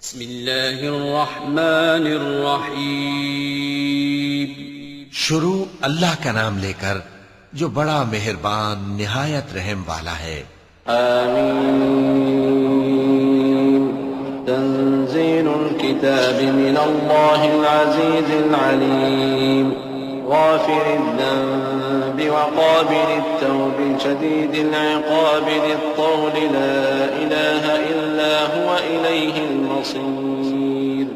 بسم اللہ الرحمن الرحیم شروع اللہ کا نام لے کر جو بڑا مہربان نہایت رحم والا ہے۔ آمین۔ تنزیل الكتاب من اللہ العزیز العلیم غافر الذنب وقابل التوب شدید العقاب ذی الطول لا الہ الا هو الیہ المصیر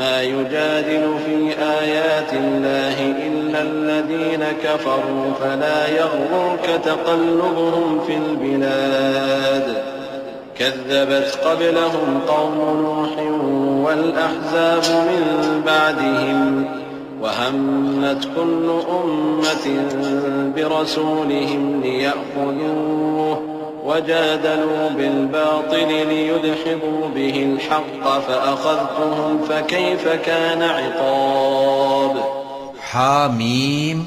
ما يجادل في آيات الله إلا الذين كفروا فلا يغررك تقلبهم في البلاد كذبت قبلهم قوم نوح والأحزاب من بعدهم وهمت كل أمة برسولهم ليأخذوه وجادلوا بالباطل ليدحضوا به الحق فأخذتهم فكيف كان عقاب۔ حامیم،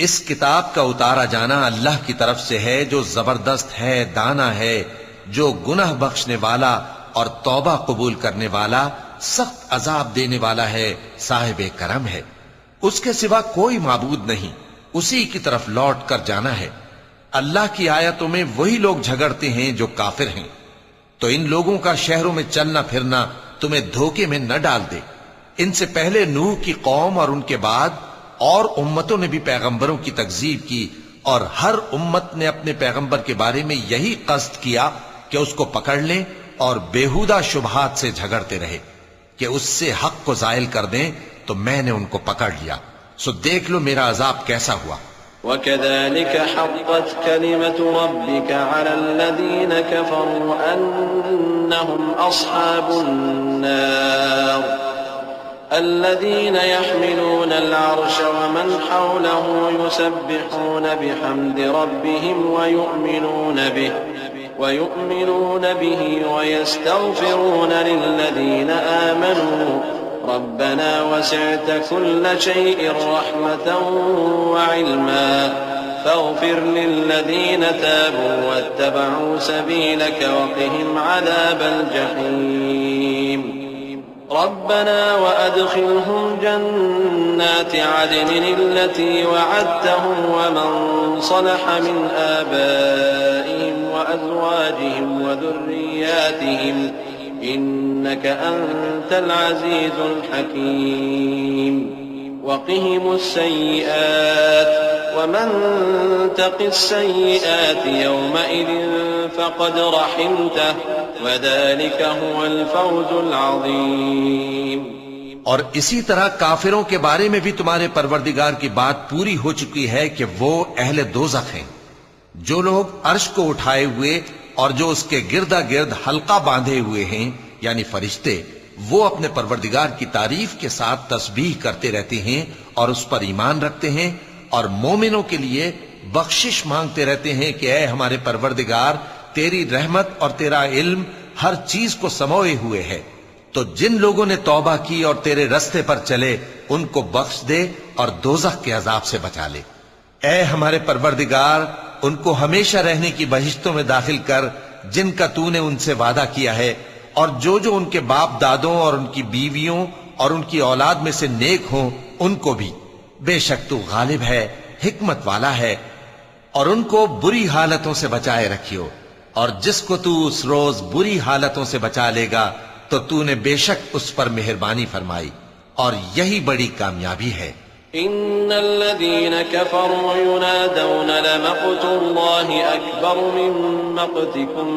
اس کتاب کا اتارا جانا اللہ کی طرف سے ہے جو زبردست ہے، دانا ہے، جو گناہ بخشنے والا اور توبہ قبول کرنے والا، سخت عذاب دینے والا ہے، صاحب کرم ہے۔ اس کے سوا کوئی معبود نہیں، اسی کی طرف لوٹ کر جانا ہے۔ اللہ کی آیتوں میں وہی لوگ جھگڑتے ہیں جو کافر ہیں، تو ان لوگوں کا شہروں میں چلنا پھرنا تمہیں دھوکے میں نہ ڈال دے۔ ان سے پہلے نوح کی قوم اور ان کے بعد اور امتوں نے بھی پیغمبروں کی تکذیب کی، اور ہر امت نے اپنے پیغمبر کے بارے میں یہی قصد کیا کہ اس کو پکڑ لیں اور بیہودہ شبہات سے جھگڑتے رہے کہ اس سے حق کو زائل کر دیں، تو میں نے ان کو پکڑ لیا، سو دیکھ لو میرا عذاب کیسا ہوا۔ وكذلك حقت كلمة ربك على الذين كفروا أنهم أصحاب النار الذين يحملون العرش ومن حوله يسبحون بحمد ربهم ويؤمنون به ويستغفرون للذين آمنوا ربنا وسعت كل شيء رحمة وعلما فاغفر للذين تابوا واتبعوا سبيلك وقهم عذاب الجحيم ربنا وأدخلهم جنات عدن التي وعدتهم ومن صلح من آبائهم وأزواجهم وذرياتهم إنك أنت العزيز الحكيم وقهم السيئات ومن تق السيئات يومئذ فقد رحمته وذلك هو الفوز العظيم۔ اور اسی طرح کافروں کے بارے میں بھی تمہارے پروردگار کی بات پوری ہو چکی ہے کہ وہ اہل دوزخ ہیں۔ جو لوگ عرش کو اٹھائے ہوئے اور جو اس کے گردا گرد حلقہ باندھے ہوئے ہیں یعنی فرشتے، وہ اپنے پروردگار کی تعریف کے ساتھ تسبیح کرتے رہتے ہیں اور اس پر ایمان رکھتے ہیں، اور مومنوں کے لیے بخشش مانگتے رہتے ہیں کہ اے ہمارے پروردگار، تیری رحمت اور تیرا علم ہر چیز کو سموئے ہوئے ہے، تو جن لوگوں نے توبہ کی اور تیرے رستے پر چلے ان کو بخش دے اور دوزخ کے عذاب سے بچا لے۔ اے ہمارے پروردگار، ان کو ہمیشہ رہنے کی بہشتوں میں داخل کر جن کا تو نے ان سے وعدہ کیا ہے، اور جو ان کے باپ دادوں اور ان کی بیویوں اور ان کی اولاد میں سے نیک ہوں ان کو بھی، بے شک تو غالب ہے، حکمت والا ہے۔ اور ان کو بری حالتوں سے بچائے رکھیو، اور جس کو تو اس روز بری حالتوں سے بچا لے گا تو تو نے بے شک اس پر مہربانی فرمائی، اور یہی بڑی کامیابی ہے۔ إن الذين كفروا ينادون لمقت الله أكبر من مقتكم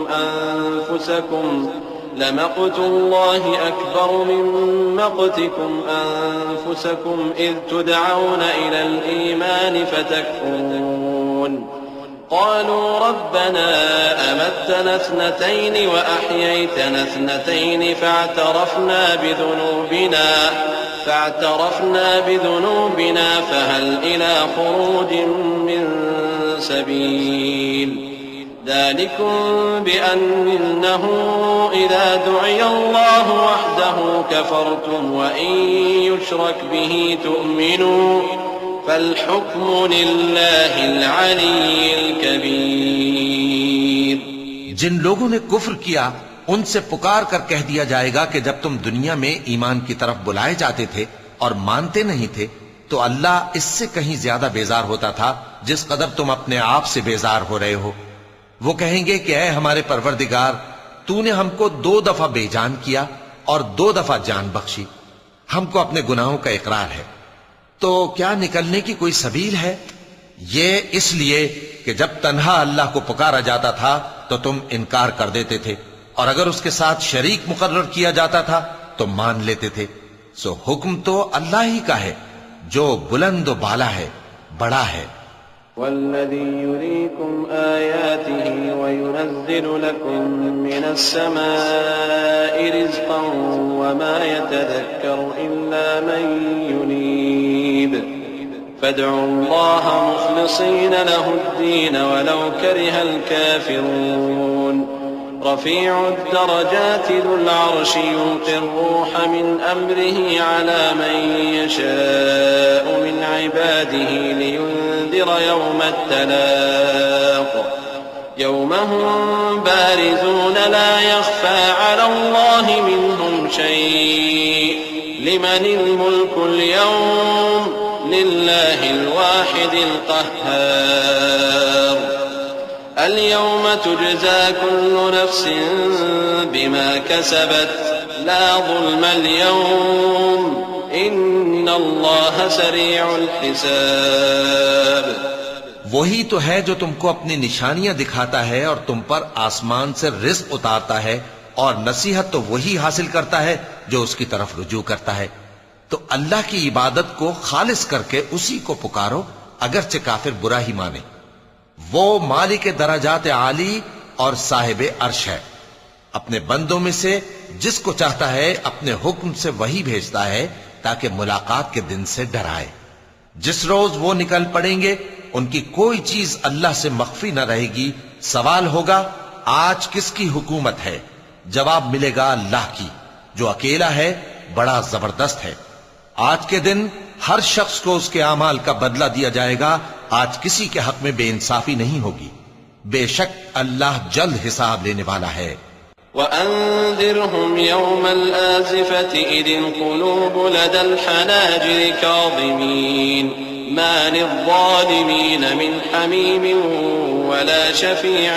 أنفسكم إذ تدعون إلى الإيمان فتكفرون قالوا ربنا أمتنا اثنتين وأحييتنا اثنتين فاعترفنا بذنوبنا فهل إلى خروج من سبيل ذلكم بأنه إذا دعي الله وحده كفرتم وإن يشرك به تؤمنوا فالحكم لله العلي الكبير۔ جن لوگوں نے کفر کیا ان سے پکار کر کہہ دیا جائے گا کہ جب تم دنیا میں ایمان کی طرف بلائے جاتے تھے اور مانتے نہیں تھے تو اللہ اس سے کہیں زیادہ بیزار ہوتا تھا جس قدر تم اپنے آپ سے بیزار ہو رہے ہو۔ وہ کہیں گے کہ اے ہمارے پروردگار، تو نے ہم کو 2 دفعہ بے جان کیا اور 2 دفعہ جان بخشی، ہم کو اپنے گناہوں کا اقرار ہے، تو کیا نکلنے کی کوئی سبیل ہے؟ یہ اس لیے کہ جب تنہا اللہ کو پکارا جاتا تھا تو تم انکار کر دیتے تھے، اور اگر اس کے ساتھ شریک مقرر کیا جاتا تھا تو مان لیتے تھے۔ سو حکم تو اللہ ہی کا ہے جو بلند و بالا ہے، بڑا ہے۔ والذي يريكم آياته وينزل لكم من السماء رزقا وما يتذكر إلا من ينيب فادعوا الله مخلصين له الدين ولو كره الكافرون رفيع الدرجات ذو العرش يلقي الروح من أمره على من يشاء من عباده لينذر يوم التلاق يوم هم بارزون لا يخفى على الله منهم شيء لمن الملك اليوم لله الواحد القهار اليوم تجزى كل نفس بما كسبت لا ظلم اليوم إن الله سريع الحساب۔ وہی تو ہے جو تم کو اپنی نشانیاں دکھاتا ہے اور تم پر آسمان سے رزق اتارتا ہے، اور نصیحت تو وہی حاصل کرتا ہے جو اس کی طرف رجوع کرتا ہے۔ تو اللہ کی عبادت کو خالص کر کے اسی کو پکارو اگرچہ کافر برا ہی مانے۔ وہ مالک درجات عالی اور صاحب عرش ہے، اپنے بندوں میں سے جس کو چاہتا ہے اپنے حکم سے وہی بھیجتا ہے تاکہ ملاقات کے دن سے ڈرائے۔ جس روز وہ نکل پڑیں گے ان کی کوئی چیز اللہ سے مخفی نہ رہے گی۔ سوال ہوگا آج کس کی حکومت ہے؟ جواب ملے گا اللہ کی جو اکیلا ہے، بڑا زبردست ہے۔ آج کے دن ہر شخص کو اس کے اعمال کا بدلہ دیا جائے گا، آج کسی کے حق میں بے انصافی نہیں ہوگی۔ بے شک اللہ جلد حساب لینے والا ہے۔ وَأَنذِرْهُمْ يَوْمَ الْآزِفَةِ إِذِ الْقُلُوبُ لَدَى الْحَنَاجِرِ كَاظِمِينَ مَا لِلظَّالِمِينَ مِنْ حَمِيمٍ وَلَا شَفِيعٍ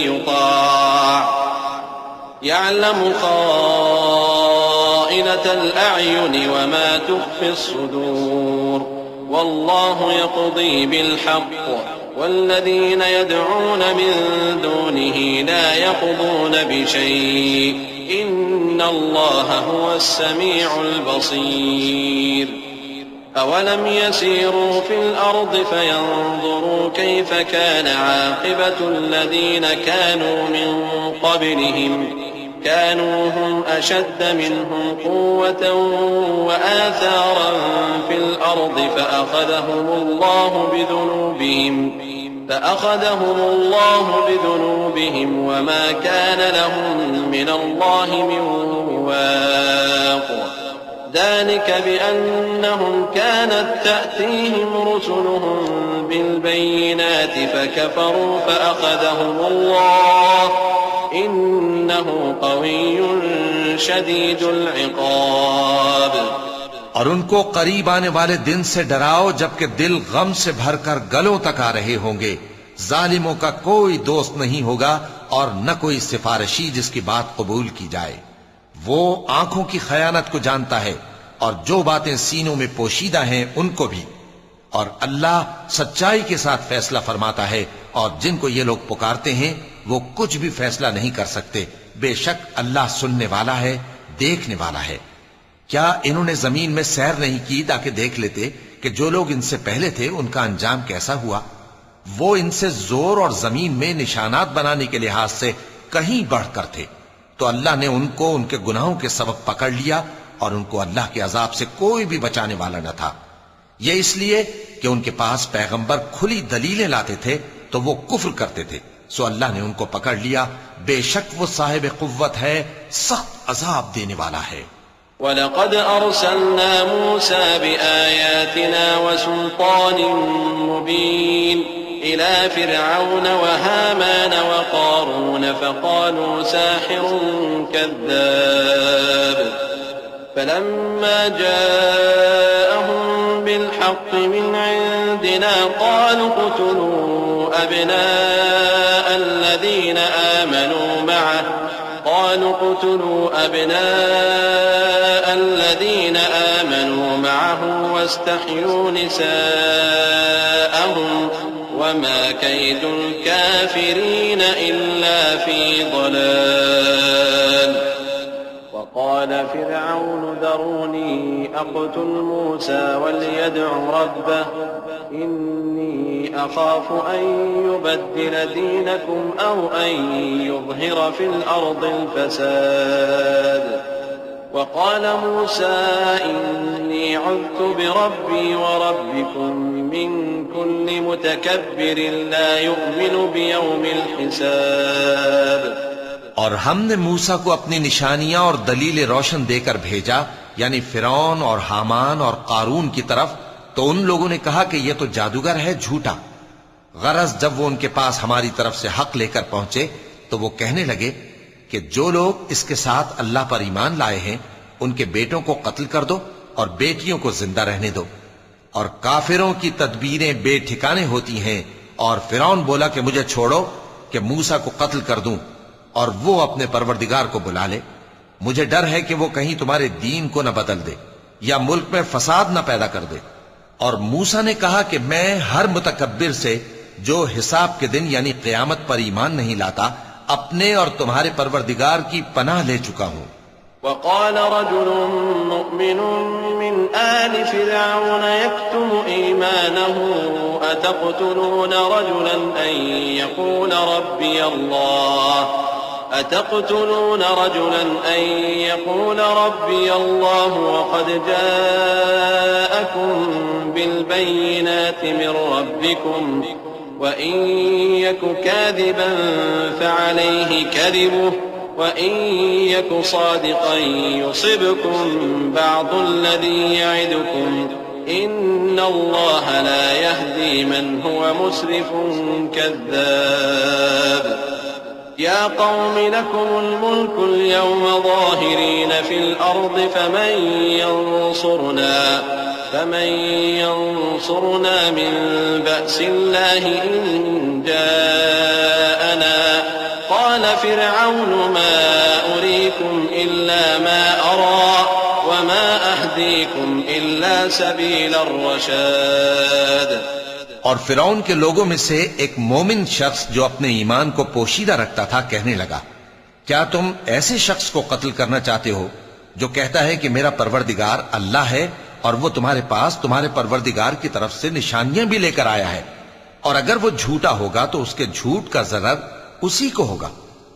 يُطَاعُ يَعْلَمُ خَائِنَةَ الْأَعْيُنِ وَمَا تُخْفِي الصُّدُورُ وَاللَّهُ يَقْضِي بِالْحَقِّ والذين يدعون من دونه لا يقضون بشيء إن الله هو السميع البصير أولم يسيروا في الأرض فينظروا كيف كان عاقبة الذين كانوا من قبلهم كانوا هم أشد منهم قوة وآثارا في الأرض فأخذهم الله بذنوبهم وما كان لهم من الله من واق ذلك بأنهم كانت تأتيهم رسلهم بالبينات فكفروا فأخذهم الله إنه قوي شديد العقاب۔ اور ان کو قریب آنے والے دن سے ڈراؤ جبکہ دل غم سے بھر کر گلوں تک آ رہے ہوں گے۔ ظالموں کا کوئی دوست نہیں ہوگا اور نہ کوئی سفارشی جس کی بات قبول کی جائے۔ وہ آنکھوں کی خیانت کو جانتا ہے اور جو باتیں سینوں میں پوشیدہ ہیں ان کو بھی، اور اللہ سچائی کے ساتھ فیصلہ فرماتا ہے، اور جن کو یہ لوگ پکارتے ہیں وہ کچھ بھی فیصلہ نہیں کر سکتے۔ بے شک اللہ سننے والا ہے، دیکھنے والا ہے۔ کیا انہوں نے زمین میں سیر نہیں کی تاکہ دیکھ لیتے کہ جو لوگ ان سے پہلے تھے ان کا انجام کیسا ہوا؟ وہ ان سے زور اور زمین میں نشانات بنانے کے لحاظ سے کہیں بڑھ کر تھے، تو اللہ نے ان کو ان کے گناہوں کے سبب پکڑ لیا اور ان کو اللہ کے عذاب سے کوئی بھی بچانے والا نہ تھا۔ یہ اس لیے کہ ان کے پاس پیغمبر کھلی دلیلیں لاتے تھے تو وہ کفر کرتے تھے، سو اللہ نے ان کو پکڑ لیا۔ بے شک وہ صاحب قوت ہے، سخت عذاب دینے والا ہے۔ وَلَقَدْ أَرْسَلْنَا مُوسَى بِآيَاتِنَا وَسُلْطَانٍ مُبِينٍ إلى فرعون وهامان وقارون فقالوا ساحر كذاب فلما جاءهم بالحق من عندنا قالوا اقتلوا أبناء الذين آمنوا معه واستحيوا نساءهم وما كيد الكافرين إلا في ضلال وقال فرعون ذروني أقتل موسى وليدع ربه إني أخاف أن يبدل دينكم أو أن يظهر في الأرض الفساد وقال موسى إني عذت بربي وربكم من كل متكبر لا يؤمن بيوم الحساب اور ہم نے موسیٰ کو اپنی نشانیاں اور دلیل روشن دے کر بھیجا، یعنی فرعون اور حامان اور قارون کی طرف، تو ان لوگوں نے کہا کہ یہ تو جادوگر ہے، جھوٹا۔ غرض جب وہ ان کے پاس ہماری طرف سے حق لے کر پہنچے تو وہ کہنے لگے کہ جو لوگ اس کے ساتھ اللہ پر ایمان لائے ہیں ان کے بیٹوں کو قتل کر دو اور بیٹیوں کو زندہ رہنے دو، اور کافروں کی تدبیریں بے ٹھکانے ہوتی ہیں۔ اور فرعون بولا کہ مجھے چھوڑو کہ موسیٰ کو قتل کر دوں اور وہ اپنے پروردگار کو بلا لے، مجھے ڈر ہے کہ وہ کہیں تمہارے دین کو نہ بدل دے یا ملک میں فساد نہ پیدا کر دے۔ اور موسیٰ نے کہا کہ میں ہر متکبر سے جو حساب کے دن یعنی قیامت پر ایمان نہیں لاتا اپنے اور تمہارے پروردگار کی پناہ لے چکا ہوں۔ وقال رجل مؤمن من آل فرعون يكتم إيمانه أتقتلون رجلا أن يقول ربي الله وقد جاءكم بالبينات من ربكم وإن يك كاذبا فعليه كذبه وإن يك صادقا يصبكم بعض الذي يعدكم إن الله لا يهدي من هو مسرف كذاب يا قوم لكم الملك اليوم ظاهرين في الأرض فمن ينصرنا من بأس الله إن جاءنا قال فرعون ما أريكم إلا ما أرى وما أهديكم إلا سبيل الرشاد۔ اور فرعون کے لوگوں میں سے ایک مومن شخص جو اپنے ایمان کو پوشیدہ رکھتا تھا کہنے لگا، کیا تم ایسے شخص کو قتل کرنا چاہتے ہو جو کہتا ہے کہ میرا پروردگار اللہ ہے اور وہ تمہارے پاس تمہارے پروردگار کی طرف سے نشانیاں بھی لے کر آیا ہے، اور اگر وہ جھوٹا ہوگا تو اس کے جھوٹ کا ضرر اسی کو ہوگا،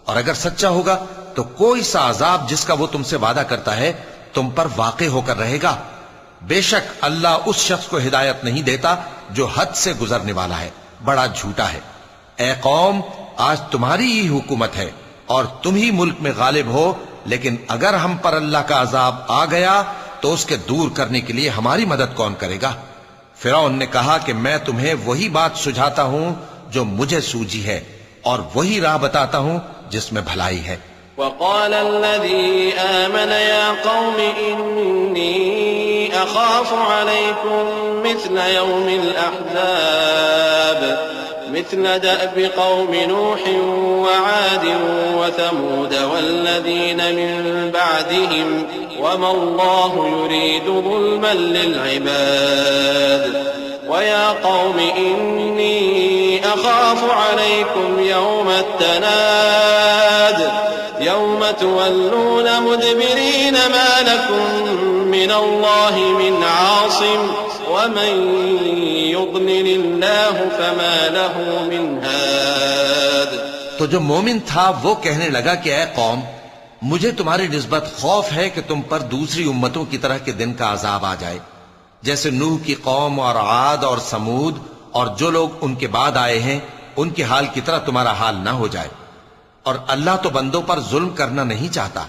اور اگر سچا ہوگا تو کوئی سا عذاب جس کا وہ تم سے وعدہ کرتا ہے تم پر واقع ہو کر رہے گا۔ بے شک اللہ اس شخص کو ہدایت نہیں دیتا جو حد سے گزرنے والا ہے، بڑا جھوٹا ہے۔ اے قوم، آج تمہاری ہی حکومت ہے اور تم ہی ملک میں غالب ہو، لیکن اگر ہم پر اللہ کا عذاب آ گیا تو اس کے دور کرنے کے لیے ہماری مدد کون کرے گا؟ فرعون نے کہا کہ میں تمہیں وہی بات سجھاتا ہوں جو مجھے سوجی ہے اور وہی راہ بتاتا ہوں جس میں بھلائی ہے۔ وقال الذي آمن يا قوم إني أخاف عليكم مثل يوم الأحزاب مثل دأب قوم نوح وعاد وثمود والذين من بعدهم وما الله يريد ظلما للعباد ويا قوم إني أخاف عليكم يوم التناد يوم تولون مدبرين ما لكم من الله من عاصم ومن يضلل الله فما له من هاد۔ تو جو مومن تھا وہ کہنے لگا کہ اے قوم، مجھے تمہاری نسبت خوف ہے کہ تم پر دوسری امتوں کی طرح کے دن کا عذاب آ جائے، جیسے نوح کی قوم اور عاد اور سمود اور جو لوگ ان کے بعد آئے ہیں ان کے حال کی طرح تمہارا حال نہ ہو جائے، اور اللہ تو بندوں پر ظلم کرنا نہیں چاہتا۔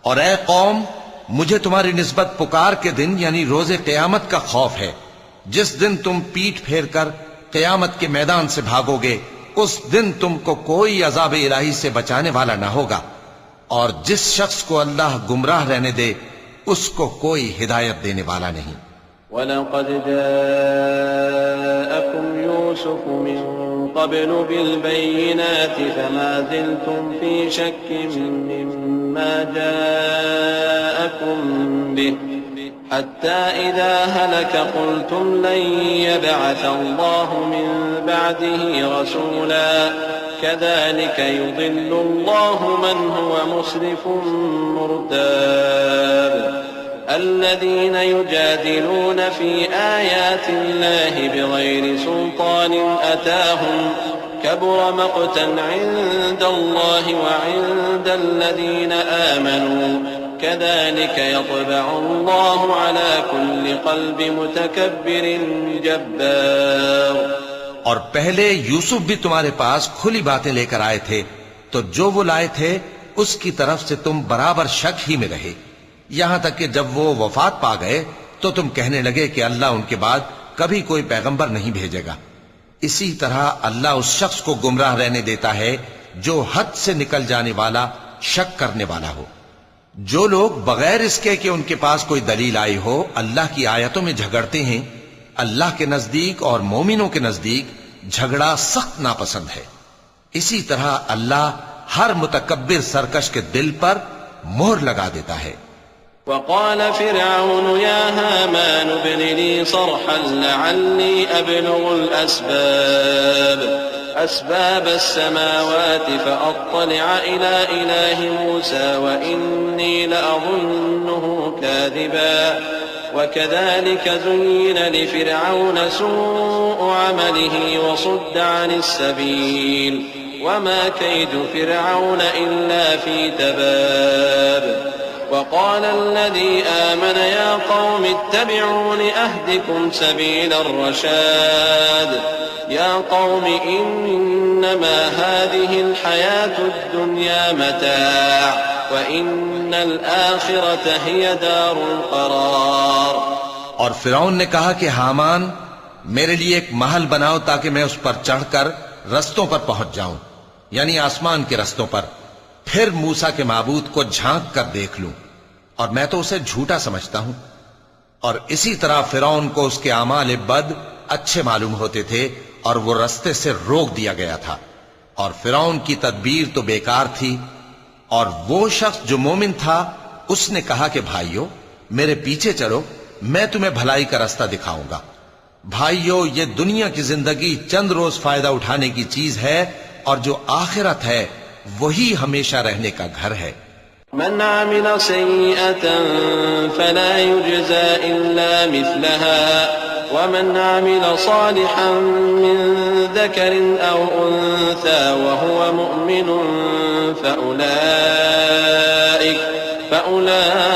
اور اے قوم، مجھے تمہاری نسبت پکار کے دن یعنی روز قیامت کا خوف ہے، جس دن تم پیٹ پھیر کر قیامت کے میدان سے بھاگو گے اس دن تم کو کوئی عذاب الہی سے بچانے والا نہ ہوگا، اور جس شخص کو اللہ گمراہ رہنے دے اس کو کوئی ہدایت دینے والا نہیں۔ وَلَقَدْ جَاءَكُمْ يُوسُفُ مِنْ قَبْلُ بِالْبَيِّنَاتِ فَمَا زِلْتُمْ فِي شَكٍّ مِّمَّا جَاءَكُمْ بِهِ حَتَّى إِذَا هَلَكَ قُلْتُمْ لَن يَبْعَثَ اللَّهُ مِن بَعْدِهِ رَسُولًا كَذَلِكَ يُضِلُّ اللَّهُ مَنْ هُوَ مُسْرِفٌ مُرْتَابٌ الذين يجادلون في آيات الله بغير سلطان أتاهم كبر مقتا عند الله وعند الذين آمنوا كذلك يطبع الله على كل قلب متكبر جبار۔ اور پہلے یوسف بھی تمہارے پاس کھلی باتیں لے کر آئے تھے، تو جو وہ لائے تھے اس کی طرف سے تم برابر شک ہی میں رہے، یہاں تک کہ جب وہ وفات پا گئے تو تم کہنے لگے کہ اللہ ان کے بعد کبھی کوئی پیغمبر نہیں بھیجے گا۔ اسی طرح اللہ اس شخص کو گمراہ رہنے دیتا ہے جو حد سے نکل جانے والا، شک کرنے والا ہو۔ جو لوگ بغیر اس کے کہ ان کے پاس کوئی دلیل آئی ہو اللہ کی آیتوں میں جھگڑتے ہیں، اللہ کے نزدیک اور مومنوں کے نزدیک جھگڑا سخت ناپسند ہے۔ اسی طرح اللہ ہر متکبر سرکش کے دل پر مہر لگا دیتا ہے۔ وقال فرعون يا هامان ابن لي صرحا لعلي أبلغ أسباب السماوات فأطلع إلى إله موسى وإني لأظنه كاذبا وكذلك زين لفرعون سوء عمله وصد عن السبيل وما كيد فرعون إلا في تباب وقال الذي آمن يا قوم اتبعون أهدكم سبيل الرشاد يا قوم إنما هذه الحياة الدنيا متاع وإن الآخرة هي دار القرار۔ اور فرعون نے کہا کہ حامان میرے لیے ایک محل بناؤ تاکہ میں اس پر چڑھ کر رستوں پر پہنچ جاؤں، یعنی آسمان کے رستوں پر، پھر موسیٰ کے معبود کو جھانک کر دیکھ لوں، اور میں تو اسے جھوٹا سمجھتا ہوں۔ اور اسی طرح فرعون کو اس کے اعمال بد اچھے معلوم ہوتے تھے اور وہ رستے سے روک دیا گیا تھا، اور فرعون کی تدبیر تو بیکار تھی۔ اور وہ شخص جو مومن تھا اس نے کہا کہ بھائیو میرے پیچھے چلو، میں تمہیں بھلائی کا رستہ دکھاؤں گا۔ بھائیو یہ دنیا کی زندگی چند روز فائدہ اٹھانے کی چیز ہے، اور جو آخرت ہے وہی ہمیشہ رہنے کا گھر ہے۔ من عمل سيئة فلا يجزى إلا مثلها ومن عمل صالحا من ذكر أو أنثى وهو مؤمن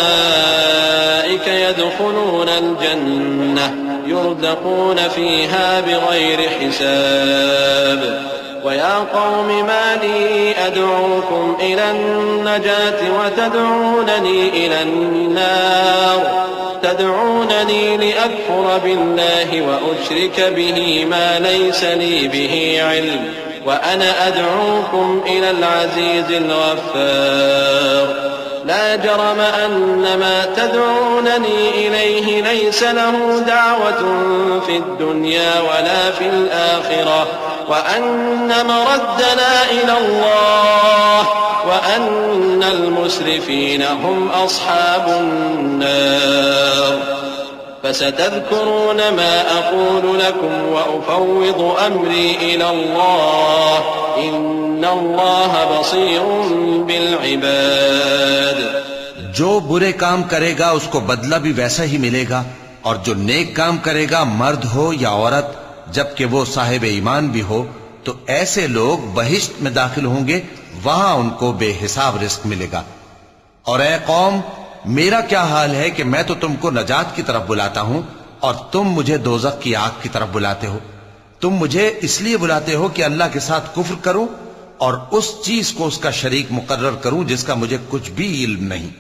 فأولئك يدخلون الجنة يرزقون فيها بغير حساب ويا قوم ما لي أدعوكم إلى النجاة وتدعونني إلى النار تدعونني لأكفر بالله وأشرك به ما ليس لي به علم وأنا أدعوكم إلى العزيز الغفار لا جرم أن ما تدعونني إليه ليس له دعوة في الدنيا ولا في الآخرة وأن مردنا إلى الله وأن المسرفين هم أصحاب النار فستذكرون ما أقول لكم وأفوض أمري إلى الله إن الله بصير بالعباد۔ جو برے کام کرے گا اس کو بدلہ بھی ویسا ہی ملے گا، اور جو نیک کام کرے گا مرد ہو یا عورت جبکہ وہ صاحب ایمان بھی ہو تو ایسے لوگ بہشت میں داخل ہوں گے، وہاں ان کو بے حساب رزق ملے گا۔ اور اے قوم میرا کیا حال ہے کہ میں تو تم کو نجات کی طرف بلاتا ہوں اور تم مجھے دوزخ کی آگ کی طرف بلاتے ہو۔ تم مجھے اس لیے بلاتے ہو کہ اللہ کے ساتھ کفر کروں اور اس چیز کو اس کا شریک مقرر کروں جس کا مجھے کچھ بھی علم نہیں،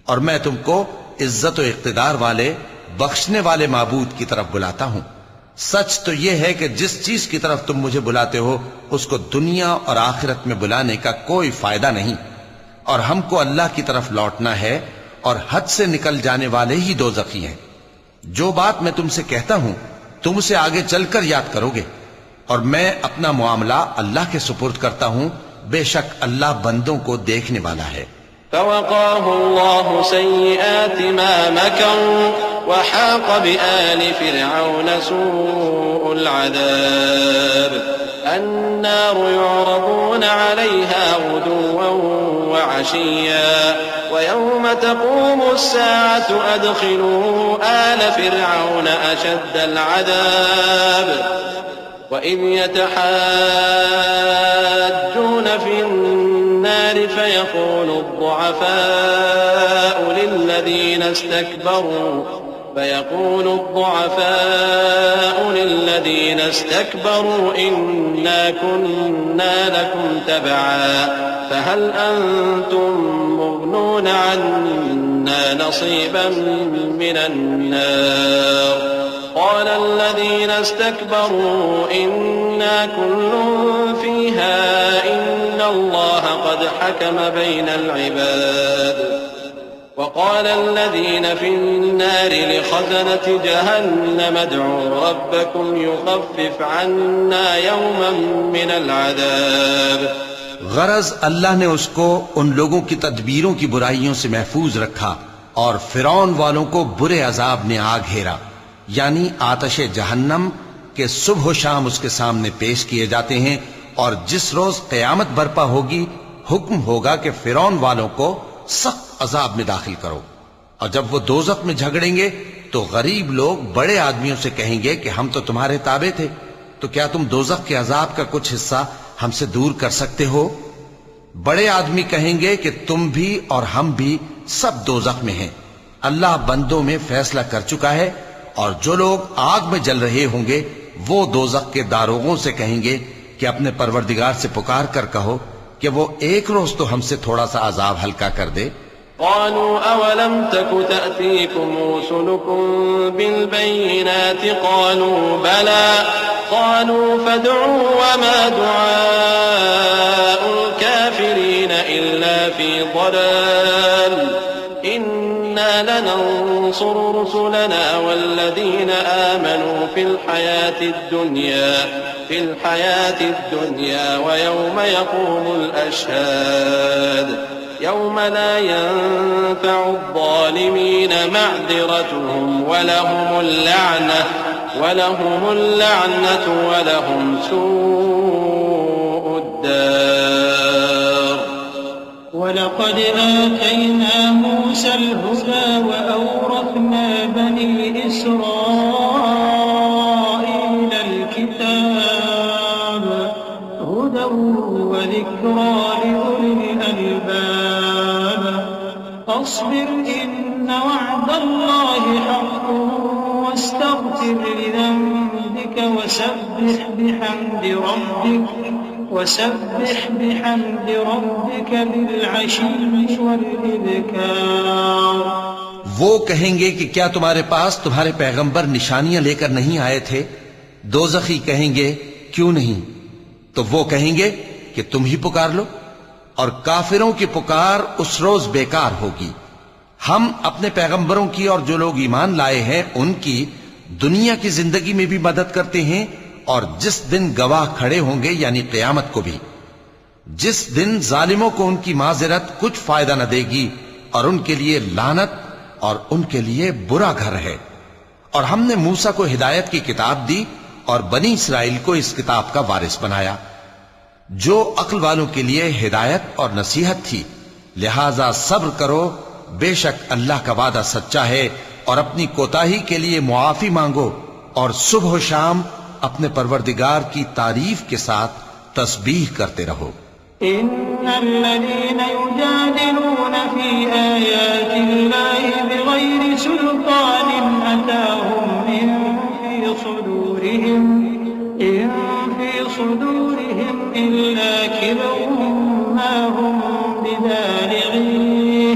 اور میں تم کو عزت و اقتدار والے بخشنے والے معبود کی طرف بلاتا ہوں۔ سچ تو یہ ہے کہ جس چیز کی طرف تم مجھے بلاتے ہو اس کو دنیا اور آخرت میں بلانے کا کوئی فائدہ نہیں، اور ہم کو اللہ کی طرف لوٹنا ہے، اور حد سے نکل جانے والے ہی دوزخی ہیں۔ جو بات میں تم سے کہتا ہوں تم اسے آگے چل کر یاد کرو گے، اور میں اپنا معاملہ اللہ کے سپرد کرتا ہوں، بے شک اللہ بندوں کو دیکھنے والا ہے۔ فوقاه الله سيئات ما مكروا وحاق بآل فرعون سوء العذاب النار يعرضون عليها غدوا وعشيا ويوم تقوم الساعة أدخلوا آل فرعون أشد العذاب وإذ يتحاجون في النار فيقول الضعفاء للذين استكبروا إنا كنا لكم تبعا فهل أنتم مغنون عنا نصيبا من النار قال الذين استكبروا إنا كل فيها إن الله قد حكم بين العباد وقال الذين في النار لخزنة جهنم ادعوا ربكم يخفف عنا يوما من العذاب۔ غرض اللہ نے اس کو ان لوگوں کی تدبیروں کی برائیوں سے محفوظ رکھا اور فرعون والوں کو برے عذاب نے آ گھیرا، یعنی آتش جہنم کے صبح و شام اس کے سامنے پیش کیے جاتے ہیں، اور جس روز قیامت برپا ہوگی حکم ہوگا کہ فرعون والوں کو سخت عذاب میں داخل کرو۔ اور جب وہ دوزخ میں جھگڑیں گے تو غریب لوگ بڑے آدمیوں سے کہیں گے کہ ہم تو تمہارے تابع تھے، تو کیا تم دوزخ کے عذاب کا کچھ حصہ ہم سے دور کر سکتے ہو؟ بڑے آدمی کہیں گے کہ تم بھی اور ہم بھی سب دوزخ میں ہیں، اللہ بندوں میں فیصلہ کر چکا ہے، اور جو لوگ آگ میں جل رہے ہوں گے وہ دوزخ کے داروغوں سے کہیں گے کہ اپنے پروردگار سے پکار کر کہو کہ وہ ایک روز تو ہم سے تھوڑا سا عذاب ہلکا کر دے۔ قالوا أولم تك تأتيكم رسلكم بالبينات قالوا بلى قالوا فادعوا وما دعاء الكافرين إلا في ضلال إنا لننصر رسلنا والذين آمنوا في الحياة الدنيا ويوم يقوم الأشهاد يوم لا ينفع الظالمين معذرتهم ولهم اللعنة ولهم سوء الدار۔ ولقد آتينا موسى الهدى وأورثنا بني إسرائيل الكتاب هدى وذكرى لأولي الألباب فاصبر إن وعد الله حق واستغفر لذنبك وسبح بحمد ربك بالعشي والإبكار۔ وہ کہیں گے کہ کیا تمہارے پاس تمہارے پیغمبر نشانیاں لے کر نہیں آئے تھے؟ دوزخی کہیں گے کیوں نہیں؟ تو وہ کہیں گے کہ تم ہی پکار لو، اور کافروں کی پکار اس روز بیکار ہوگی۔ ہم اپنے پیغمبروں کی اور جو لوگ ایمان لائے ہیں ان کی دنیا کی زندگی میں بھی مدد کرتے ہیں، اور جس دن گواہ کھڑے ہوں گے یعنی قیامت کو بھی، جس دن ظالموں کو ان کی معذرت کچھ فائدہ نہ دے گی، اور ان کے لیے لعنت اور ان کے لیے برا گھر ہے۔ اور ہم نے موسیٰ کو ہدایت کی کتاب دی اور بنی اسرائیل کو اس کتاب کا وارث بنایا، جو عقل والوں کے لیے ہدایت اور نصیحت تھی۔ لہذا صبر کرو، بے شک اللہ کا وعدہ سچا ہے، اور اپنی کوتاہی کے لیے معافی مانگو، اور صبح و شام اپنے پروردگار کی تعریف کے ساتھ تسبیح کرتے رہو۔ إن الذين يجادلون في آيات الله بغير سلطان أتاهم إن في صدورهم إلا كبر ما هم ببالغيه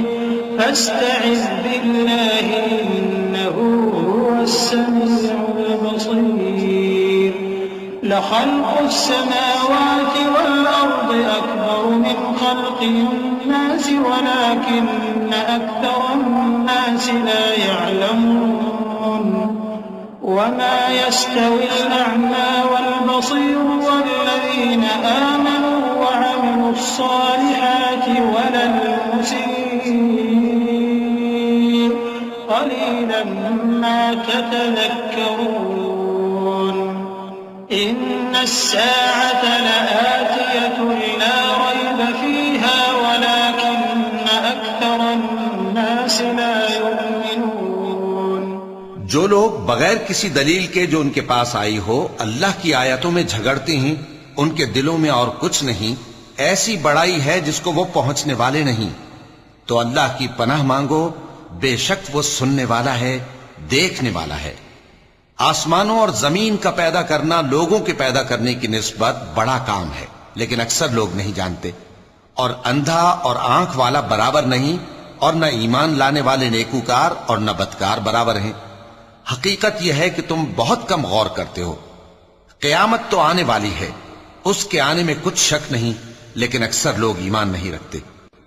فاستعذ بالله إنه هو السميع البصير۔ السماوات والأرض أكبر من خلق الناس ولكن أكثر الناس لا يعلمون وما يستوي الأعمى والبصير والذين آمنوا وعملوا الصالحات ولا المسيء قليلا ما تتذكرون إن الساعة لآتية لا ريب فيها ولكن أكثر الناس لا يؤمنون جو لوگ بغیر کسی دلیل کے جو ان کے پاس آئی ہو اللہ کی آیتوں میں جھگڑتے ہیں ان کے دلوں میں اور کچھ نہیں، ایسی بڑائی ہے جس کو وہ پہنچنے والے نہیں۔ تو اللہ کی پناہ مانگو، بے شک وہ سننے والا ہے، دیکھنے والا ہے۔ آسمانوں اور زمین کا پیدا کرنا لوگوں کے پیدا کرنے کی نسبت بڑا کام ہے، لیکن اکثر لوگ نہیں جانتے۔ اور اندھا اور آنکھ والا برابر نہیں، اور نہ ایمان لانے والے نیکوکار اور نہ بدکار برابر ہیں۔ حقیقت یہ ہے کہ تم بہت کم غور کرتے ہو۔ قیامت تو آنے والی ہے، اس کے آنے میں کچھ شک نہیں، لیکن اکثر لوگ ایمان نہیں رکھتے۔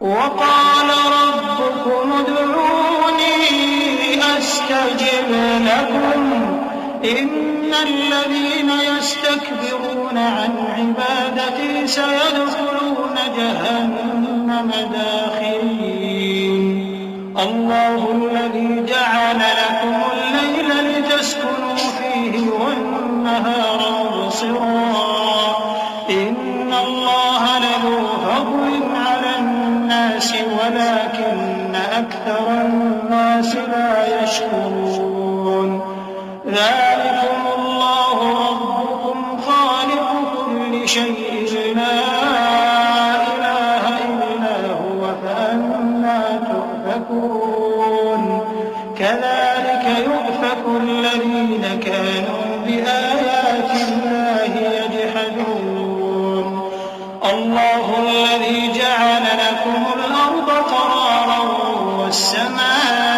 وقال ربكم ادعوني أستجب لكم إن الذين يستكبرون عن عبادتي سيدخلون جهنم داخرين الله الذي جعل لكم الليل لتسكنوا فيه والنهار مبصرا إن الله لذو فضل على الناس ولكن أكثر الناس لا يشكرون ذلكم الله ربكم خالق كل شيء لا إله إلا هو فأنا تؤفكون كذلك يؤفك الذين كانوا بآيات الله يجحدون الله الذي جعل لكم الأرض قرارا والسماء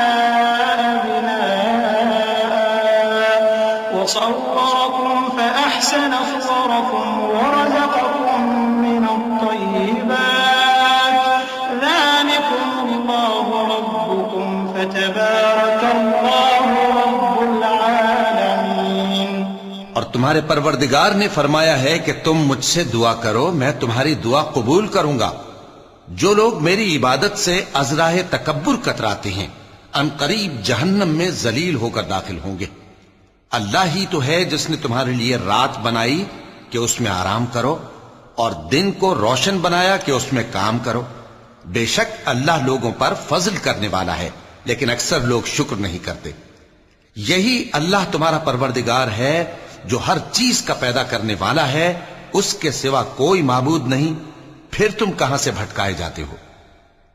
بناء وصوركم فأحسن صوركم ورزقكم من الطيبات ذلكم الله ربكم فتبارك الله رب العالمين۔ اور تمہارے پروردگار نے فرمایا ہے کہ تم مجھ سے دعا کرو، میں تمہاری دعا قبول کروں گا۔ جو لوگ میری عبادت سے ازراہ تکبر کتراتے ہیں ان قریب جہنم میں ذلیل ہو کر داخل ہوں گے۔ اللہ ہی تو ہے جس نے تمہارے لیے رات بنائی کہ اس میں آرام کرو، اور دن کو روشن بنایا کہ اس میں کام کرو۔ بے شک اللہ لوگوں پر فضل کرنے والا ہے، لیکن اکثر لوگ شکر نہیں کرتے۔ یہی اللہ تمہارا پروردگار ہے جو ہر چیز کا پیدا کرنے والا ہے، اس کے سوا کوئی معبود نہیں، پھر تم کہاں سے بھٹکائے جاتے ہو؟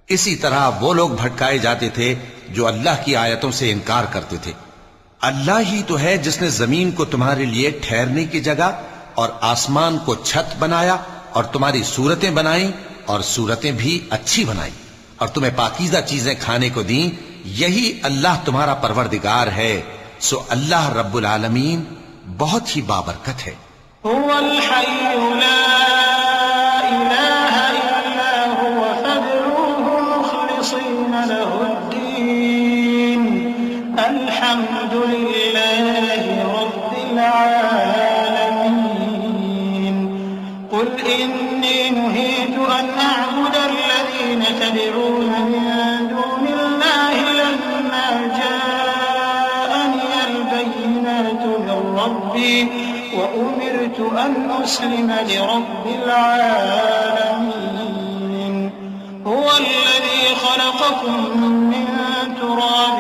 اسی طرح وہ لوگ بھٹکائے جاتے تھے جو اللہ کی آیتوں سے انکار کرتے تھے۔ اللہ ہی تو ہے جس نے زمین کو تمہارے لیے ٹھہرنے کی جگہ اور آسمان کو چھت بنایا، اور تمہاری صورتیں بنائیں اور صورتیں بھی اچھی بنائیں، اور تمہیں پاکیزہ چیزیں کھانے کو دیں۔ یہی اللہ تمہارا پروردگار ہے، سو اللہ رب العالمین بہت ہی بابرکت ہے۔ هو الحي لا إله إلا هو فادعوه مخلصين له الدين الحمد لله رب العالمين قل إني نهيت أن أعبد الذين تدعون من دون الله لما جاءني البينات من ربي وأمرت أن أسلم لرب العالمين هو الذي خلقكم من تراب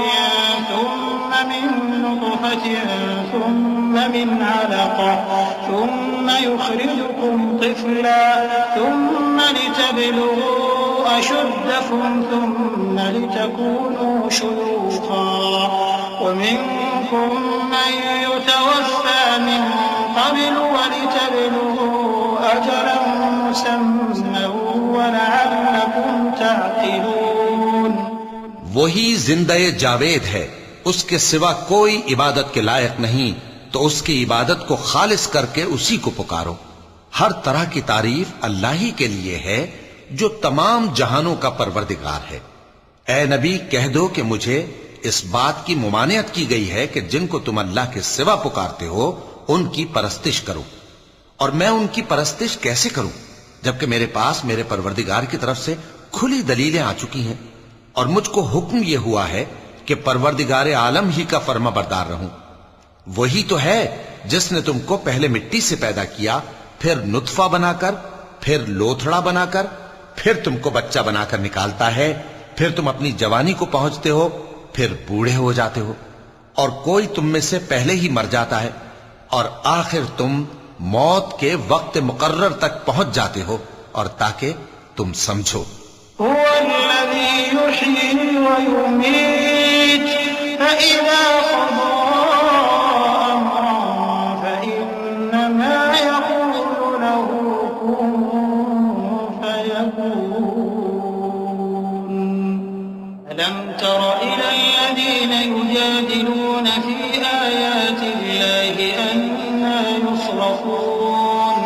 ثم من نطفة ثم من علقة ثم يخرجكم طفلا ثم لتبلغوا أشدكم ثم لتكونوا شيوخا ومنكم من يتوفى من قبل ولتبلغوا أجلا مسمى ولعلكم تعقلون۔ وہی زندہ جاوید ہے، اس کے سوا کوئی عبادت کے لائق نہیں، تو اس کی عبادت کو خالص کر کے اسی کو پکارو۔ ہر طرح کی تعریف اللہ ہی کے لیے ہے جو تمام جہانوں کا پروردگار ہے۔ اے نبی کہہ دو کہ مجھے اس بات کی ممانعت کی گئی ہے کہ جن کو تم اللہ کے سوا پکارتے ہو ان کی پرستش کرو، اور میں ان کی پرستش کیسے کروں جبکہ میرے پاس میرے پروردگار کی طرف سے کھلی دلیلیں آ چکی ہیں، اور مجھ کو حکم یہ ہوا ہے کہ پروردگار عالم ہی کا فرما بردار رہوں۔ وہی تو ہے جس نے تم کو پہلے مٹی سے پیدا کیا، پھر نطفہ بنا کر، پھر لوتھڑا بنا کر، پھر تم کو بچہ بنا کر نکالتا ہے، پھر تم اپنی جوانی کو پہنچتے ہو، پھر بوڑھے ہو جاتے ہو، اور کوئی تم میں سے پہلے ہی مر جاتا ہے، اور آخر تم موت کے وقت مقرر تک پہنچ جاتے ہو، اور تاکہ تم سمجھو۔ هو الذي يحيي ويميت فإذا قضى أمرا فإنما يقول له كن فيكون ألم تر إلى الذين يجادلون في آيات الله أنى يصرفون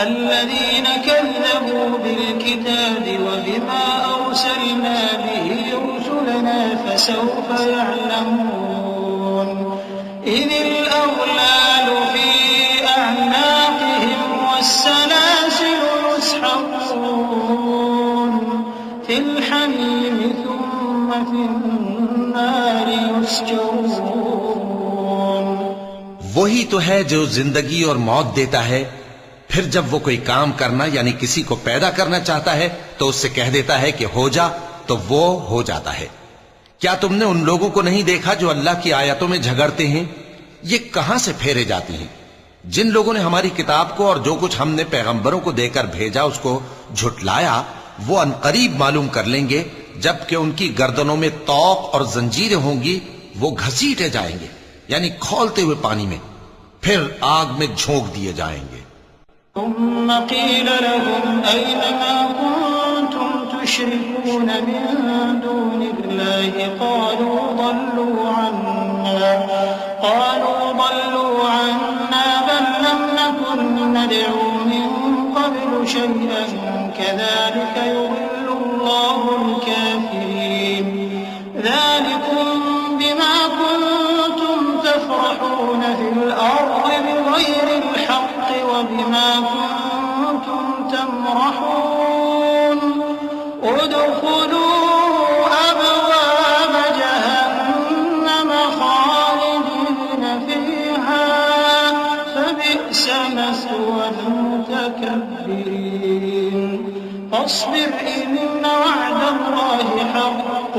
الذين كذبوا بالكتاب وبما أرسلنا به رسلنا فسوف يعلمون إذ الأغلال في أعناقهم والسلاسل يسحبون في الحميم ثم في النار يسجرون۔ وہی تو ہے جو زندگی اور موت دیتا ہے، پھر جب وہ کوئی کام کرنا یعنی کسی کو پیدا کرنا چاہتا ہے تو اس سے کہہ دیتا ہے کہ ہو جا، تو وہ ہو جاتا ہے۔ کیا تم نے ان لوگوں کو نہیں دیکھا جو اللہ کی آیتوں میں جھگڑتے ہیں؟ یہ کہاں سے پھیرے جاتی ہیں؟ جن لوگوں نے ہماری کتاب کو اور جو کچھ ہم نے پیغمبروں کو دے کر بھیجا اس کو جھٹلایا، وہ عنقریب معلوم کر لیں گے جبکہ ان کی گردنوں میں طوق اور زنجیریں ہوں گی، وہ گھسیٹے جائیں گے یعنی کھولتے ہوئے پانی میں، پھر آگ میں جھونک دیے جائیں گے۔ ثم قيل لهم أين ما كنتم تشركون من دون الله قالوا ضلوا عنا بل لم نكن ندعو من قبل شيئا كذلك يضل الله الكافرين ذلكم بما كنتم تفرحون في الأرض بغير الحق وبما كنتم تمرحون ادخلوا أبواب جهنم خالدين فيها فبئس مثوى المتكبرين فاصبر إن وعد الله حق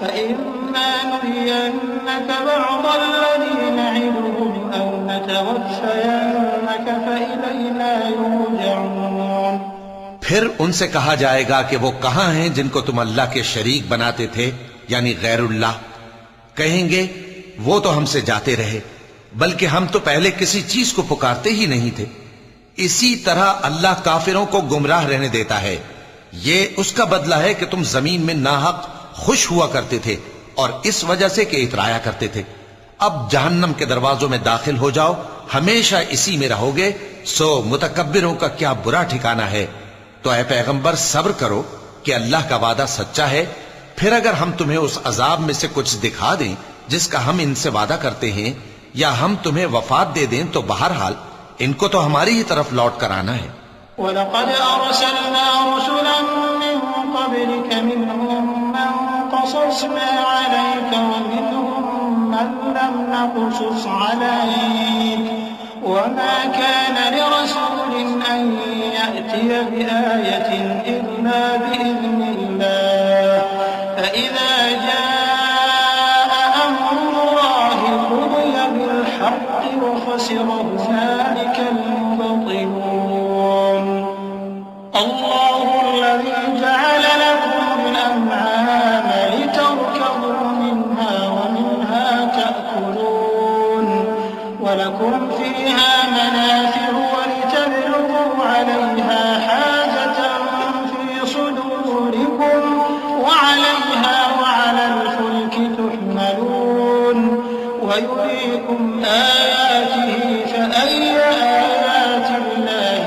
فإما نرينك بعض الذي نعدهم أو نتوفينك فإلينا يرجعون۔ پھر ان سے کہا جائے گا کہ وہ کہاں ہیں جن کو تم اللہ کے شریک بناتے تھے یعنی غیر اللہ؟ کہیں گے وہ تو ہم سے جاتے رہے، بلکہ ہم تو پہلے کسی چیز کو پکارتے ہی نہیں تھے۔ اسی طرح اللہ کافروں کو گمراہ رہنے دیتا ہے، یہ اس کا بدلہ ہے کہ تم زمین میں ناحق خوش ہوا کرتے تھے اور اس وجہ سے کہ اترایا کرتے تھے۔ اب جہنم کے دروازوں میں داخل ہو جاؤ، ہمیشہ اسی میں رہو گے، سو متکبروں کا کیا برا ٹھکانہ ہے۔ تو اے پیغمبر صبر کرو کہ اللہ کا وعدہ سچا ہے، پھر اگر ہم تمہیں اس عذاب میں سے کچھ دکھا دیں جس کا ہم ان سے وعدہ کرتے ہیں، یا ہم تمہیں وفات دے دیں، تو بہرحال ان کو تو ہماری ہی طرف لوٹ کر آنا ہے۔ وَلَقَدْ أَرْسَلْنَا رُسُلًا مِّن قَبْلِكَ مِنْهُم مَّن قَصَصْنَا عَلَيْكَ وَمِنْهُم مَّن لَّمْ نَقْصُصْ عَلَيْكَ وَمَا كَانَ لِرَسُولٍ أَن يَأْتِيَ بِآيَةٍ إِلَّا بِإِذْنِ اللَّهِ فَإِذَا جَاءَ أَمْرُ اللَّهِ قُضِيَ بِالْحَقِّ وَخَسِرَ هُنَالِكَ الْمُبْطِلُونَ الله الذي جعل لكم الأنعام لتركبوا منها ومنها تأكلون ولكم فيها منافع ولتبلغوا عليها حاجة في صدوركم وعليها وعلى الفلك تحملون ويريكم آياته فأي آيات الله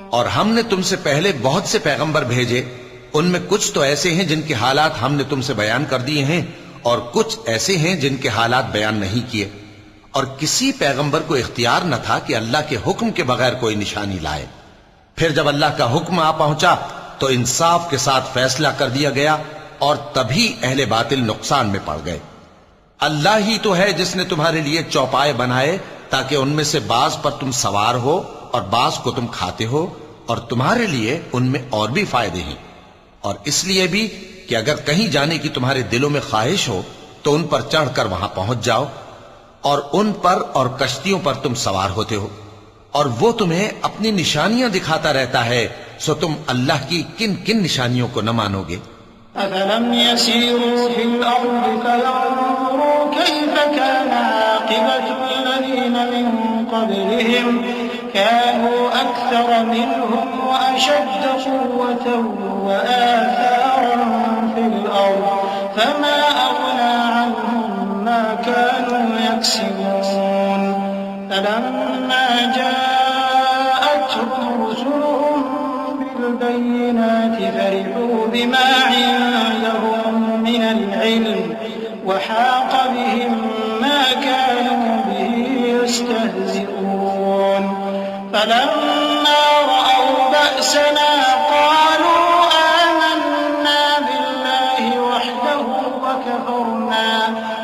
اور ہم نے تم سے پہلے بہت سے پیغمبر بھیجے، ان میں کچھ تو ایسے ہیں جن کے حالات ہم نے تم سے بیان کر دیے ہیں، اور کچھ ایسے ہیں جن کے حالات بیان نہیں کیے، اور کسی پیغمبر کو اختیار نہ تھا کہ اللہ کے حکم کے بغیر کوئی نشانی لائے۔ پھر جب اللہ کا حکم آ پہنچا تو انصاف کے ساتھ فیصلہ کر دیا گیا، اور تبھی اہل باطل نقصان میں پڑ گئے۔ اللہ ہی تو ہے جس نے تمہارے لیے چوپائے بنائے تاکہ ان میں سے بعض پر تم سوار ہو اور بعض کو تم کھاتے ہو، اور تمہارے لیے ان میں اور بھی فائدے ہیں، اور اس لیے بھی کہ اگر کہیں جانے کی تمہارے دلوں میں خواہش ہو تو ان پر چڑھ کر وہاں پہنچ جاؤ، اور ان پر اور کشتیوں پر تم سوار ہوتے ہو، اور وہ تمہیں اپنی نشانیاں دکھاتا رہتا ہے، سو تم اللہ کی کن کن نشانیوں کو نہ مانو گے؟ أفلم يسيروا في الأرض فينظروا كيف كان عاقبة الذين من قبلهم كانوا أكثر منهم وأشد قوة وآثارا في الأرض فما أغنى عنهم ما كانوا يكسبون فلما جاءتهم رسلهم بالبينات فرحوا بما عندهم من العلم وحاق بهم ما كانوا به يستهزئون فلما رأوا بأسنا قالوا آمنا بالله وحده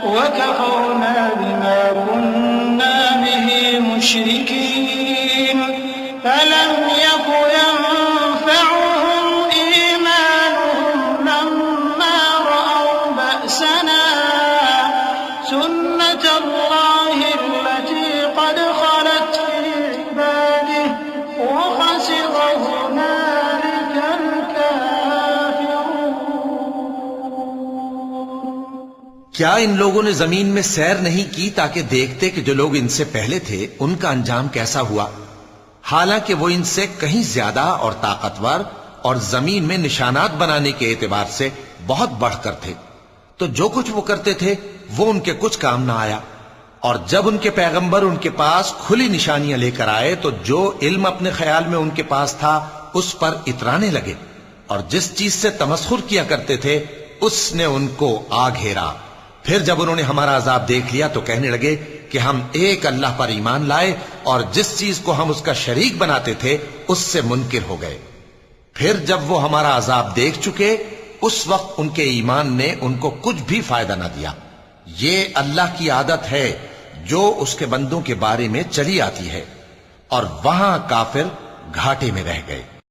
وكفرنا بما كنا به مشركين فلم يك ينفعهم إيمانهم لما رأوا بأسنا سنة الله التي قد خلت في عباده وخسر هنالك الكافرون۔ کیا ان لوگوں نے زمین میں سیر نہیں کی تاکہ دیکھتے کہ جو لوگ ان سے پہلے تھے ان کا انجام کیسا ہوا، حالانکہ وہ ان سے کہیں زیادہ اور طاقتور اور زمین میں نشانات بنانے کے اعتبار سے بہت بڑھ کر تھے، تو جو کچھ وہ کرتے تھے وہ ان کے کچھ کام نہ آیا۔ اور جب ان کے پیغمبر ان کے پاس کھلی نشانیاں لے کر آئے تو جو علم اپنے خیال میں ان کے پاس تھا اس پر اترانے لگے، اور جس چیز سے تمسخر کیا کرتے تھے اس نے ان کو آ گھیرا۔ پھر جب انہوں نے ہمارا عذاب دیکھ لیا تو کہنے لگے کہ ہم ایک اللہ پر ایمان لائے اور جس چیز کو ہم اس کا شریک بناتے تھے اس سے منکر ہو گئے۔ پھر جب وہ ہمارا عذاب دیکھ چکے اس وقت ان کے ایمان نے ان کو کچھ بھی فائدہ نہ دیا۔ یہ اللہ کی عادت ہے جو اس کے بندوں کے بارے میں چلی آتی ہے، اور وہاں کافر گھاٹے میں رہ گئے۔